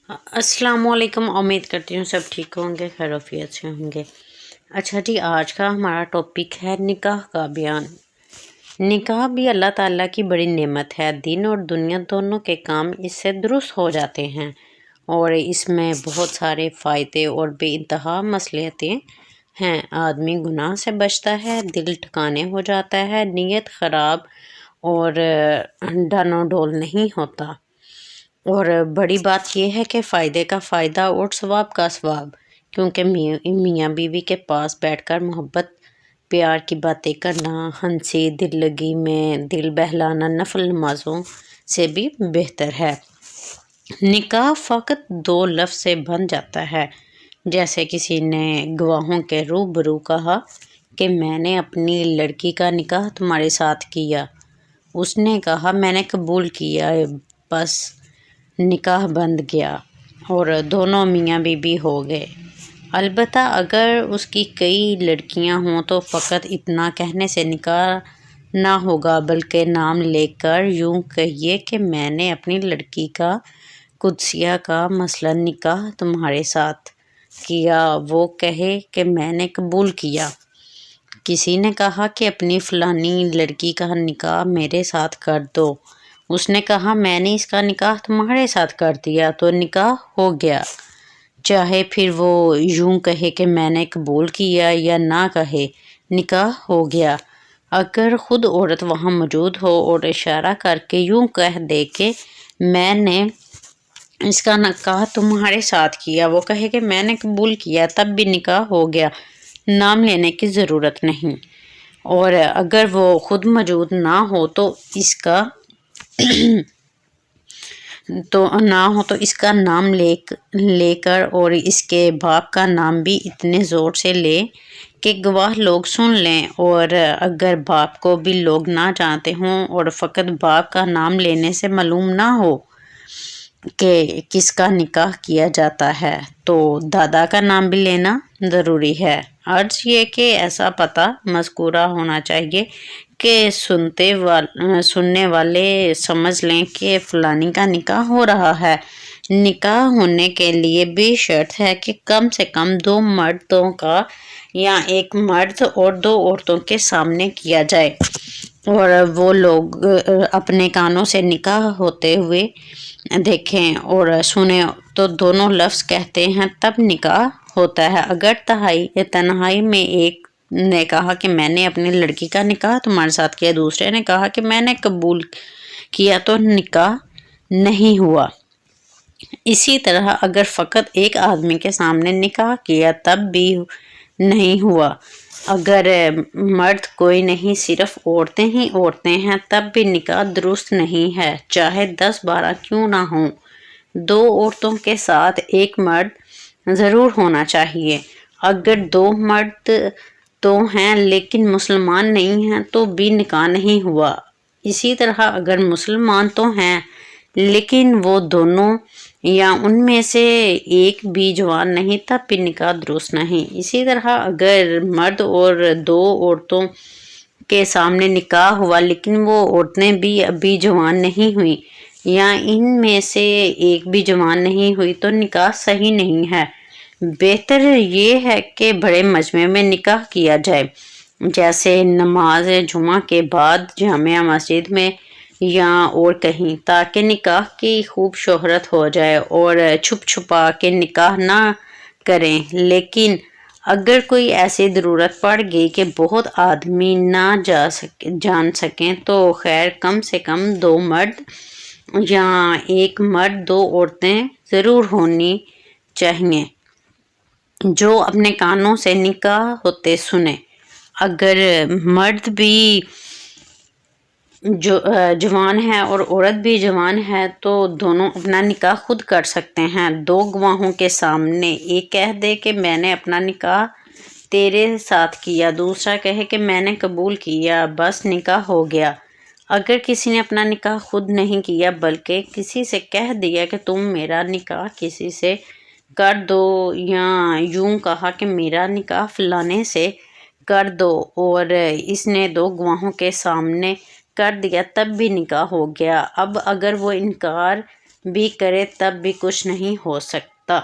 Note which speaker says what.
Speaker 1: अस्सलाम वालेकुम। उम्मीद करती हूँ सब ठीक होंगे, खैरियत से होंगे। अच्छा जी, आज का हमारा टॉपिक है निकाह का बयान। निकाह भी अल्लाह ताला की बड़ी नेमत है। दिन और दुनिया दोनों के काम इससे दुरुस्त हो जाते हैं और इसमें बहुत सारे फ़ायदे और बेइंतहा मसलहतें हैं। आदमी गुनाह से बचता है, दिल ठिकाने हो जाता है, नीयत ख़राब और डानोडोल नहीं होता। और बड़ी बात यह है कि फ़ायदे का फ़ायदा और सवाब का सवाब, क्योंकि मियाँ बीवी के पास बैठकर मोहब्बत प्यार की बातें करना, हंसी दिल लगी में दिल बहलाना नफल नमाजों से भी बेहतर है। निकाह फ़कत दो लफ्ज़ से बन जाता है। जैसे किसी ने गवाहों के रूबरू कहा कि मैंने अपनी लड़की का निकाह तुम्हारे साथ किया। उसने कहा मैंने कबूल किया, बस निकाह बंध गया और दोनों मियाँ बीवी हो गए। अलबत्ता अगर उसकी कई लड़कियां हों तो फ़कत इतना कहने से निकाह ना होगा, बल्कि नाम लेकर यूं कहिए कि मैंने अपनी लड़की का कुदसिया का मसलन निकाह तुम्हारे साथ किया। वो कहे कि मैंने कबूल किया। किसी ने कहा कि अपनी फ़लानी लड़की का निकाह मेरे साथ कर दो। उसने कहा मैंने इसका निकाह तुम्हारे साथ कर दिया, तो निकाह हो गया। चाहे फिर वो यूं कहे कि मैंने कबूल किया या ना कहे, निकाह हो गया। अगर ख़ुद औरत वहाँ मौजूद हो और इशारा करके यूं कह दे कि मैंने इसका निकाह तुम्हारे साथ किया, वो कहे कि मैंने कबूल किया, तब भी निकाह हो गया, नाम लेने की ज़रूरत नहीं। और अगर वो ख़ुद मौजूद ना हो तो इसका नाम लेकर और इसके बाप का नाम भी इतने ज़ोर से ले कि गवाह लोग सुन लें। और अगर बाप को भी लोग ना जानते हों और फ़कत बाप का नाम लेने से मालूम ना हो कि किसका निकाह किया जाता है, तो दादा का नाम भी लेना ज़रूरी है। अर्ज़ ये कि ऐसा पता मज़कूरा होना चाहिए कि सुनने वाले समझ लें कि फ़लानी का निकाह हो रहा है। निकाह होने के लिए भी शर्त है कि कम से कम दो मर्दों का या एक मर्द और दो औरतों के सामने किया जाए और वो लोग अपने कानों से निकाह होते हुए देखें और सुने तो दोनों लफ्ज़ कहते हैं, तब निकाह होता है। अगर तन्हाई में एक ने कहा कि मैंने अपनी लड़की का निकाह तुम्हारे साथ किया, दूसरे ने कहा कि मैंने कबूल किया, तो निकाह नहीं हुआ। इसी तरह अगर फ़कत एक आदमी के सामने निकाह किया तब भी नहीं हुआ। अगर मर्द कोई नहीं, सिर्फ औरतें ही औरतें हैं, तब भी निकाह दुरुस्त नहीं है, चाहे 10-12 क्यों ना हों। दो औरतों के साथ एक मर्द ज़रूर होना चाहिए। अगर दो मर्द तो हैं लेकिन मुसलमान नहीं हैं तो भी निकाह नहीं हुआ। इसी तरह अगर मुसलमान तो हैं लेकिन वो दोनों या उनमें से एक भी जवान नहीं, तब भी निकाह दुरुस्त नहीं। इसी तरह अगर मर्द और दो औरतों के सामने निकाह हुआ लेकिन वो औरतें भी अभी जवान नहीं हुई या इनमें से एक भी जवान नहीं हुई, तो निकाह सही नहीं है। बेहतर ये है कि बड़े मजमे में निकाह किया जाए, जैसे नमाज जुमा के बाद जामिया मस्जिद में या और कहीं, ताकि निकाह की खूब शोहरत हो जाए। और छुप छुपा के निकाह ना करें। लेकिन अगर कोई ऐसी ज़रूरत पड़ गई कि बहुत आदमी ना जान सकें, तो खैर कम से कम दो मर्द या एक मर्द दो औरतें ज़रूर होनी चाहिए जो अपने कानों से निकाह होते सुने। अगर मर्द भी जो जवान है और औरत भी जवान है तो दोनों अपना निकाह खुद कर सकते हैं। दो गवाहों के सामने एक कह दे कि मैंने अपना निकाह तेरे साथ किया, दूसरा कहे कि मैंने कबूल किया, बस निकाह हो गया। अगर किसी ने अपना निकाह खुद नहीं किया बल्कि किसी से कह दिया कि तुम मेरा निकाह किसी से कर दो, या यूं कहा कि मेरा निकाह फलाने से कर दो, और इसने दो गवाहों के सामने कर दिया, तब भी निकाह हो गया। अब अगर वो इनकार بھی کرے تب بھی کچھ نہیں ہو سکتا۔